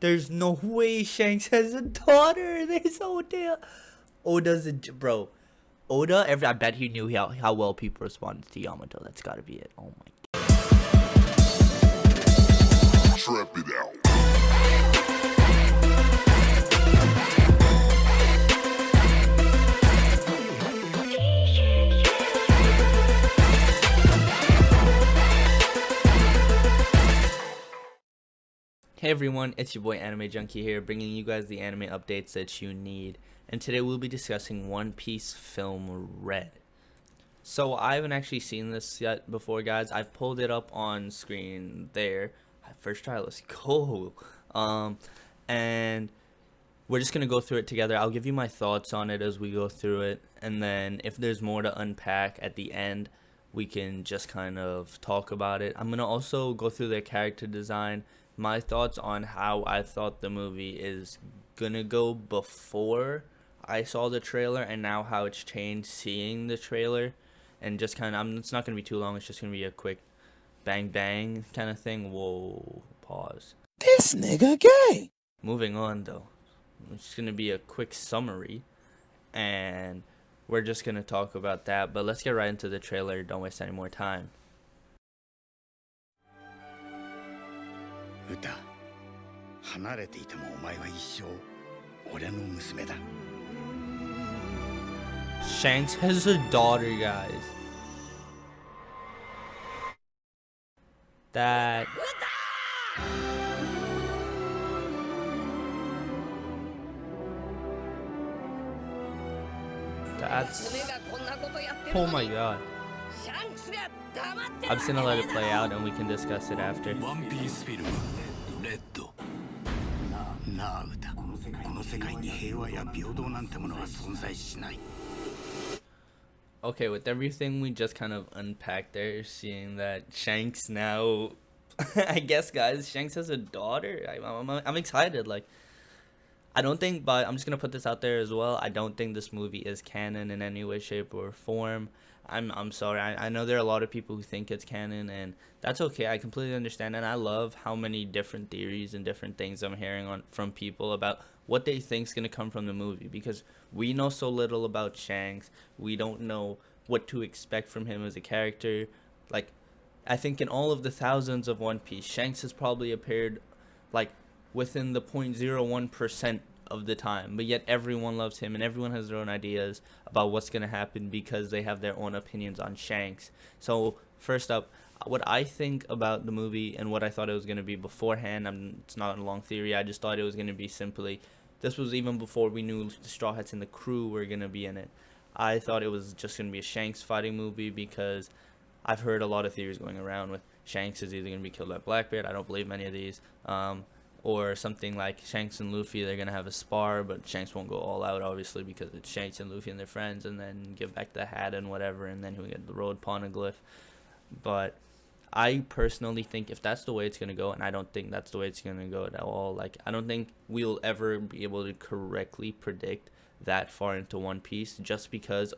There's no way Shanks has a daughter. There's Oda. Oda's a bro. Oda. I bet he knew how well people responded to Yamato. That's gotta be it. Oh my. Trap it out. Hey everyone, it's your boy Anime Junkie here, bringing you guys the anime updates that you need. And today we'll be discussing One Piece Film Red. So I haven't actually seen this yet before, guys. I've pulled it up on screen there. First try, let's go. And we're just gonna go through it together. I'll give you my thoughts on it as we go through it, and then if there's more to unpack at the end, we can just kind of talk about it. I'm gonna also go through their character design, my thoughts on how I thought the movie is gonna go before I saw the trailer, and now how it's changed seeing the trailer, and just kind of, it's not gonna be too long. It's just gonna be a quick bang bang kind of thing. Whoa, pause. This nigga gay. Moving on though, it's just gonna be a quick summary, and we're just gonna talk about that. But let's get right into the trailer. Don't waste any more time. Uta, 離れていてもお前は一生俺の娘だ。 Shanks has a daughter, guys. That's oh my god. I'm just gonna let it play out and we can discuss it after. One Piece film Red. なあ歌、この世界に平和や平等なんてものは存在しない。 Okay, with everything we just kind of unpacked there, seeing that Shanks now, I guess, guys, Shanks has a daughter. I'm excited. Like, I don't think, but I'm just gonna put this out there as well. I don't think this movie is canon in any way, shape, or form. I'm sorry. I know there are a lot of people who think it's canon, and that's okay. I completely understand, and I love how many different theories and different things I'm hearing from people about what they think's gonna come from the movie, because we know so little about Shanks. We don't know what to expect from him as a character. Like, I think in all of the thousands of One Piece, Shanks has probably appeared like within the 0.01% of the time, but yet everyone loves him and everyone has their own ideas about what's going to happen because they have their own opinions on Shanks. So first up, what I think about the movie and what I thought it was going to be beforehand, it's not a long theory. I just thought it was going to be simply, this was even before we knew the Straw Hats and the crew were going to be in it. I thought it was just going to be a Shanks fighting movie, because I've heard a lot of theories going around with Shanks is either going to be killed by Blackbeard. I don't believe many of these. Or something like Shanks and Luffy, they're going to have a spar, but Shanks won't go all out, obviously, because it's Shanks and Luffy and their friends, and then give back the hat and whatever, and then he'll get the road poneglyph. But I personally think if that's the way it's going to go, and I don't think that's the way it's going to go at all, like, I don't think we'll ever be able to correctly predict that far into One Piece, just because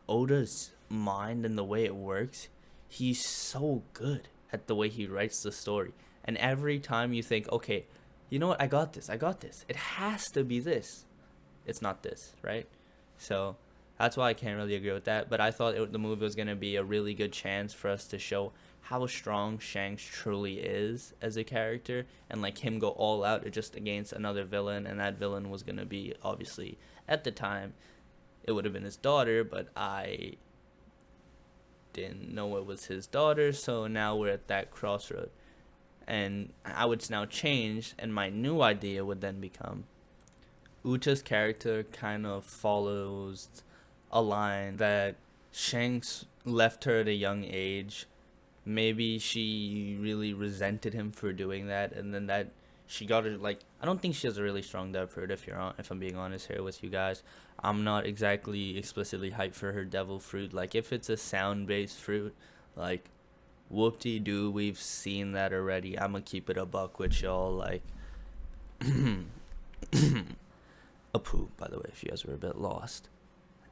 Oda's mind and the way it works, he's so good at the way he writes the story. And every time you think, okay, you know what, I got this, it has to be this, it's not this, right? So that's why I can't really agree with that. But I thought the movie was going to be a really good chance for us to show how strong Shanks truly is as a character, and like him go all out just against another villain, and that villain was going to be, obviously at the time it would have been his daughter, but I didn't know it was his daughter, so now we're at that crossroad. And I would now change, and my new idea would then become Uta's character kind of follows a line that Shanks left her at a young age. Maybe she really resented him for doing that, and then that she got her, like, I don't think she has a really strong depth for it, if I'm being honest here with you guys. I'm not exactly explicitly hyped for her devil fruit. Like, if it's a sound-based fruit, like, whoop-de-doo, we've seen that already. I'm gonna keep it a buck with y'all, like, a poo, by the way, if you guys were a bit lost.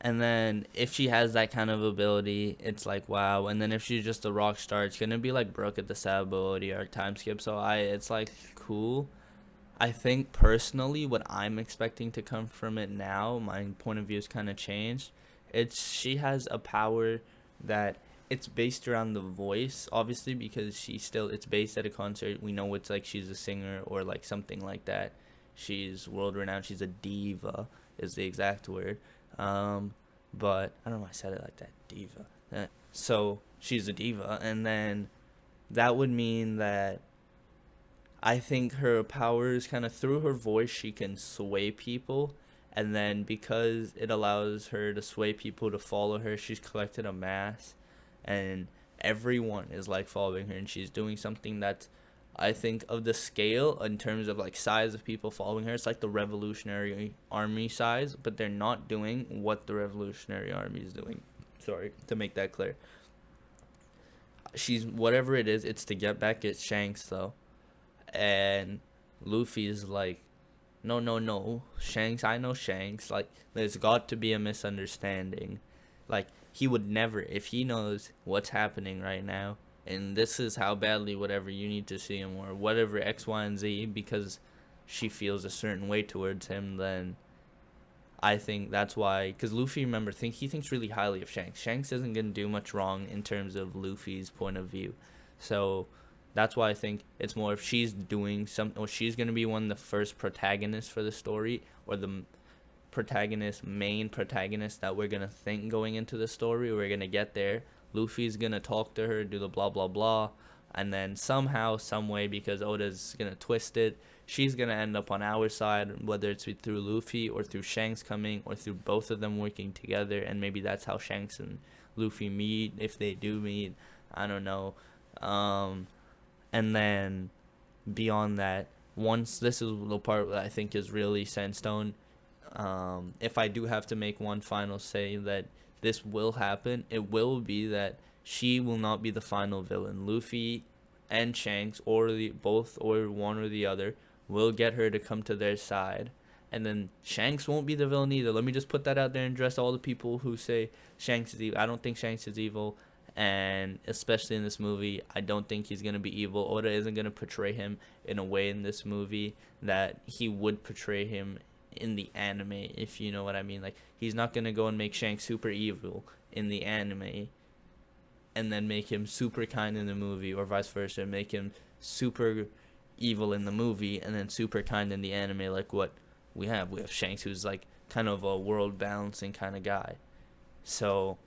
And then if she has that kind of ability, it's like, wow. And then if she's just a rock star, it's gonna be like Brooke at the Sabo or time skip. So it's like cool. I think personally, what I'm expecting to come from it now, my point of view has kind of changed. It's she has a power that it's based around the voice, obviously, because it's based at a concert. We know it's like she's a singer or like something like that. She's world renowned. She's a diva, is the exact word. Um, but I don't know why I said it like that, diva. So she's a diva, and then that would mean that I think her powers kind of through her voice she can sway people, and then because it allows her to sway people to follow her, she's collected a mass, and everyone is like following her, and she's doing something that's I think of the scale in terms of like size of people following her. It's like the Revolutionary Army size, but they're not doing what the Revolutionary Army is doing. Sorry to make that clear. She's whatever it is. It's to get back at Shanks though, and Luffy's like, no, no, no, Shanks, I know Shanks. Like, there's got to be a misunderstanding. Like, he would never, if he knows what's happening right now, and this is how badly whatever you need to see him, or whatever X, Y, and Z, because she feels a certain way towards him, then I think that's why. Because Luffy, remember, he thinks really highly of Shanks. Shanks isn't going to do much wrong in terms of Luffy's point of view. So that's why I think it's more if she's doing something, or she's going to be one of the first protagonists for the story, or the main protagonist that we're going to think going into the story. We're going to get there. Luffy's going to talk to her, do the blah, blah, blah. And then somehow, some way, because Oda's going to twist it, she's going to end up on our side, whether it's through Luffy or through Shanks coming or through both of them working together. And maybe that's how Shanks and Luffy meet, if they do meet. I don't know. And then beyond that, once this is the part that I think is really set in stone, if I do have to make one final say that this will happen, it will be that she will not be the final villain. Luffy and Shanks, or both, or one or the other, will get her to come to their side. And then Shanks won't be the villain either. Let me just put that out there and address all the people who say Shanks is evil. I don't think Shanks is evil. And especially in this movie, I don't think he's going to be evil. Oda isn't going to portray him in a way in this movie that he would portray him in the anime, if you know what I mean. Like, he's not going to go and make Shanks super evil in the anime and then make him super kind in the movie, or vice versa, make him super evil in the movie and then super kind in the anime, like what we have Shanks, who's like kind of a world balancing kind of guy. So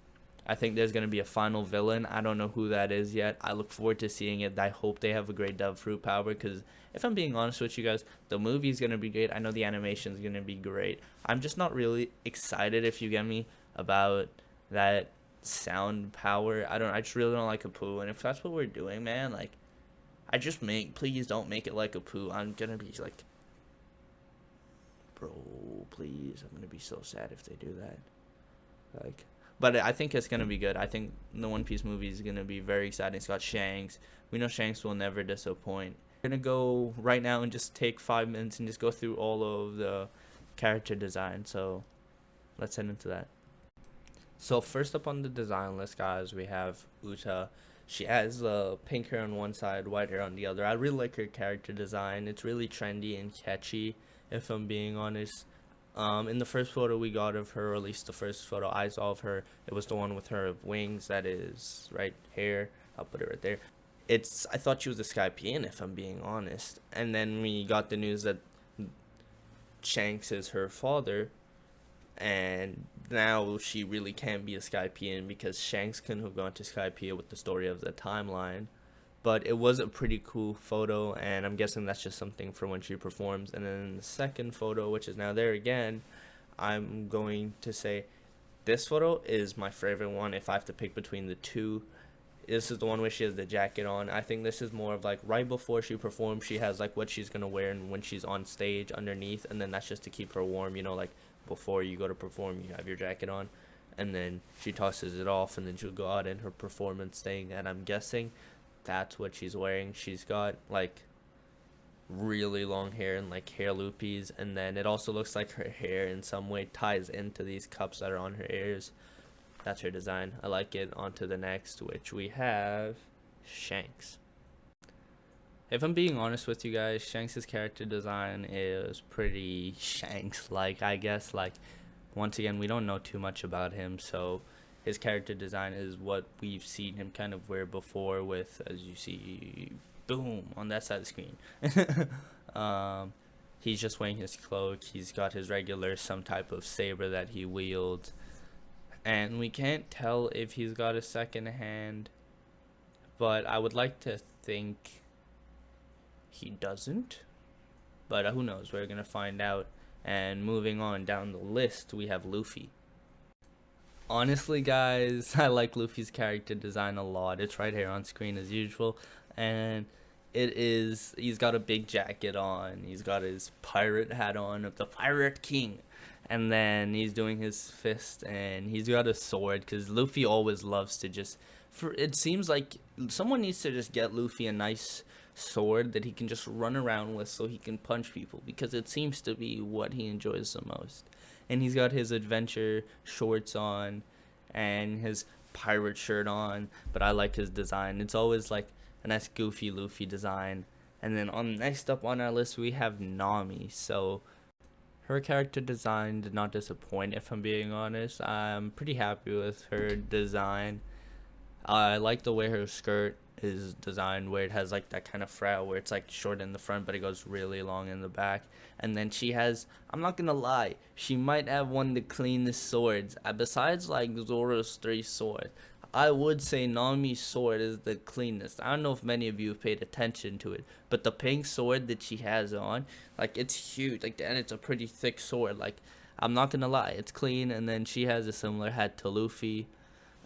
I think there's going to be a final villain. I don't know who that is yet. I look forward to seeing it. I hope they have a great dub fruit power, because if I'm being honest with you guys, the movie's going to be great. I know the animation's going to be great. I'm just not really excited, if you get me, about that sound power. I just really don't like a poo. And if that's what we're doing, man, like, please don't make it like a poo. I'm going to be like, bro, please. I'm going to be so sad if they do that. Like, but I think it's going to be good. I think the One Piece movie is going to be very exciting. It's got Shanks. We know Shanks will never disappoint. We're going to go right now and just take 5 minutes and just go through all of the character design. So let's head into that. So first up on the design list, guys, we have Uta. She has pink hair on one side, white hair on the other. I really like her character design. It's really trendy and catchy, if I'm being honest. In the first photo we got of her, or at least the first photo I saw of her, it was the one with her wings, that is, right here. I'll put it right there. I thought she was a Skypian, if I'm being honest. And then we got the news that Shanks is her father, and now she really can't be a Skypian, because Shanks couldn't have gone to Skypiea with the story of the timeline. But it was a pretty cool photo, and I'm guessing that's just something for when she performs. And then the second photo, which is now there again, I'm going to say this photo is my favorite one if I have to pick between the two. This is the one where she has the jacket on. I think this is more of like right before she performs, she has like what she's going to wear, and when she's on stage underneath, and then that's just to keep her warm, you know, like before you go to perform, you have your jacket on, and then she tosses it off, and then she'll go out in her performance thing, and I'm guessing that's what she's wearing. She's got like really long hair and like hair loopies, and then it also looks like her hair in some way ties into these cups that are on her ears. That's her design. I like it. On to the next, which we have Shanks. If I'm being honest with you guys, Shanks' character design is pretty Shanks-like, I guess. Like, once again, we don't know too much about him, so his character design is what we've seen him kind of wear before with, as you see, boom, on that side of the screen. um, he's just wearing his cloak. He's got his regular, some type of saber that he wields. And we can't tell if he's got a second hand, but I would like to think he doesn't, but who knows? We're gonna find out. And moving on down the list, we have Luffy. Honestly, guys, I like Luffy's character design a lot. It's right here on screen as usual, and he's got a big jacket on. He's got his pirate hat on of the Pirate King, and then he's doing his fist, and he's got a sword because Luffy always loves to just. It seems like someone needs to just get Luffy a nice sword that he can just run around with so he can punch people, because it seems to be what he enjoys the most. And he's got his adventure shorts on and his pirate shirt on, but I like his design. It's always like a nice goofy Luffy design. And then next up on our list we have Nami. So her character design did not disappoint, if I'm being honest. I'm pretty happy with her design. I like the way her skirt is designed, where it has like that kind of frow where it's like short in the front but it goes really long in the back. And then she has, I'm not gonna lie, she might have one of the cleanest swords besides like Zoro's 3 sword. I would say Nami's sword is the cleanest. I don't know if many of you have paid attention to it, but the pink sword that she has on, like, it's huge, like, and it's a pretty thick sword. Like, I'm not gonna lie, it's clean. And then she has a similar hat to Luffy,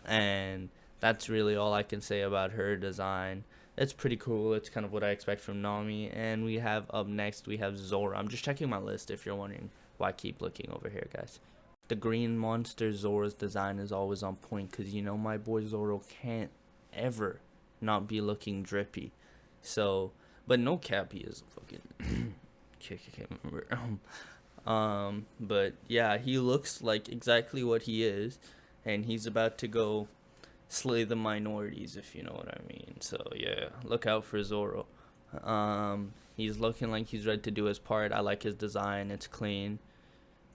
and that's really all I can say about her design. It's pretty cool. It's kind of what I expect from Nami. And we have up next, we have Zoro. I'm just checking my list if you're wondering why I keep looking over here, guys. The green monster Zoro's design is always on point, because you know my boy Zoro can't ever not be looking drippy. So, but no cap, he is fucking I can't remember. But yeah, he looks like exactly what he is, and he's about to go slay the minorities, if you know what I mean. So yeah, look out for Zoro. He's looking like he's ready to do his part. I like his design. It's clean.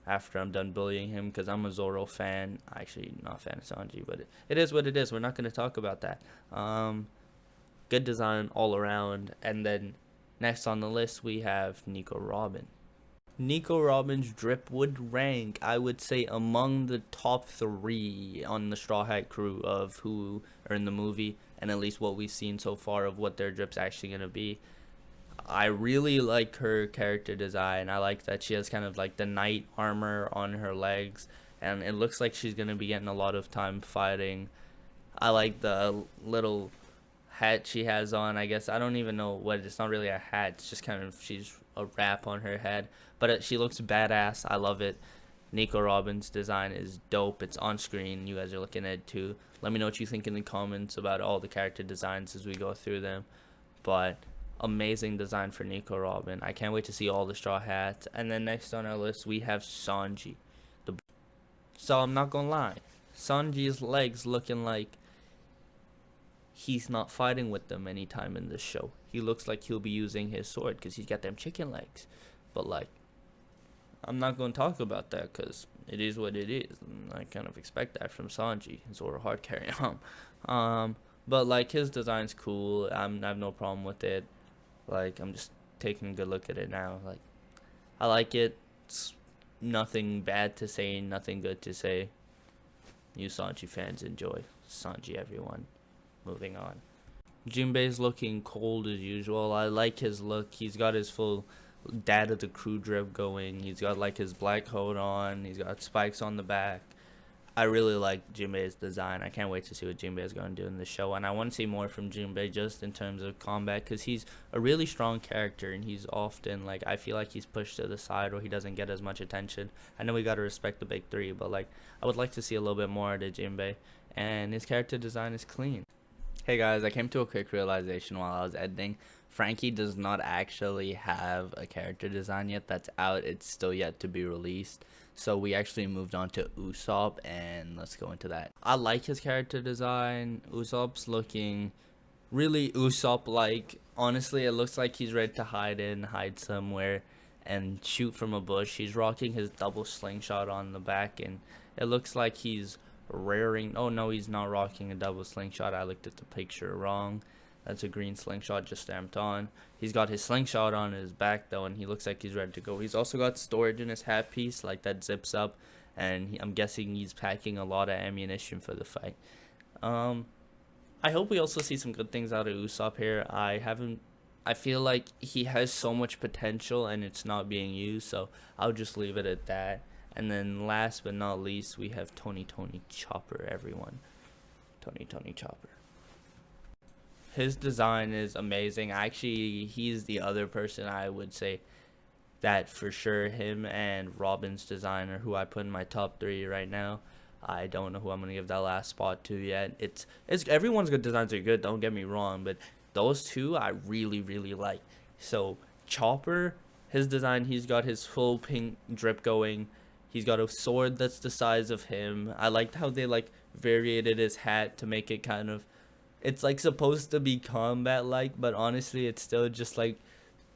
After I'm done bullying him, because I'm a Zoro fan. Actually, not a fan of Sanji, but it is what it is. We're not going to talk about that. Good design all around. And then next on the list, we have Nico Robin. Nico Robin's drip would rank, I would say, among the top 3 on the Straw Hat crew of who are in the movie, and at least what we've seen so far of what their drip's actually going to be. I really like her character design. I like that she has kind of like the knight armor on her legs, and it looks like she's going to be getting a lot of time fighting. I like the little hat she has on. I guess I don't even know what it's not really a hat. It's just kind of, she's a wrap on her head, but she looks badass. I love it. Nico Robin's design is dope. It's on screen. You guys are looking at it too. Let me know what you think in the comments about all the character designs as we go through them. But amazing design for Nico Robin. I can't wait to see all the Straw Hats. And then next on our list we have Sanji. So I'm not gonna lie, Sanji's legs looking like he's not fighting with them anytime in this show. He looks like he'll be using his sword because he's got them chicken legs. But like, I'm not going to talk about that because it is what it is. And I kind of expect that from Sanji, Zoro hard carry on. But like, his design's cool. I have no problem with it. Like, I'm just taking a good look at it now. Like, I like it. It's nothing bad to say, nothing good to say. You Sanji fans enjoy. Sanji, everyone. Moving on. Jinbei's looking cold as usual. I like his look. He's got his full dad of the crew drip going. He's got like his black coat on. He's got spikes on the back. I really like Jinbei's design. I can't wait to see what Jinbei is going to do in the show. And I want to see more from Jinbei just in terms of combat, because he's a really strong character, and he's often, like, I feel like he's pushed to the side or he doesn't get as much attention. I know we got to respect the big 3, but like, I would like to see a little bit more out of Jinbei. And his character design is clean. Hey guys, I came to a quick realization while I was editing. Frankie does not actually have a character design yet that's out. It's still yet to be released. So we actually moved on to Usopp, and let's go into that. I like his character design. Usopp's looking really Usopp like. Honestly, it looks like he's ready to hide somewhere, and shoot from a bush. He's rocking his double slingshot on the back, and it looks like he's rearing. Oh no, he's not rocking a double slingshot. I looked at the picture wrong. That's a green slingshot just stamped on. He's got his slingshot on his back though, and he looks like he's ready to go. He's also got storage in his hat piece, like that zips up, and I'm guessing he's packing a lot of ammunition for the fight. I hope we also see some good things out of Usopp here. I feel like he has so much potential and it's not being used, so I'll just leave it at that. And then last but not least, we have Tony Chopper, everyone. Tony Chopper. His design is amazing. Actually, he's the other person I would say that for sure. Him and Robin's designer, who I put in my top 3 right now. I don't know who I'm gonna give that last spot to yet. It's everyone's good designs are good. Don't get me wrong, but those two I really like. So Chopper, his design, he's got his full pink drip going. He's got a sword that's the size of him. I liked how they like variated his hat to make it kind of. It's like supposed to be combat like, but honestly, it's still just like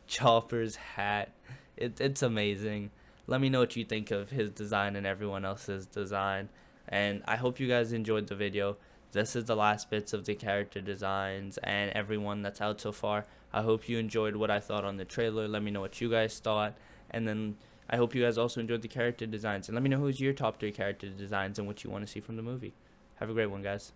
Chopper's hat. It's amazing. Let me know what you think of his design and everyone else's design. And I hope you guys enjoyed the video. This is the last bits of the character designs and everyone that's out so far. I hope you enjoyed what I thought on the trailer. Let me know what you guys thought. And then I hope you guys also enjoyed the character designs. And let me know who's your top 3 character designs and what you want to see from the movie. Have a great one, guys.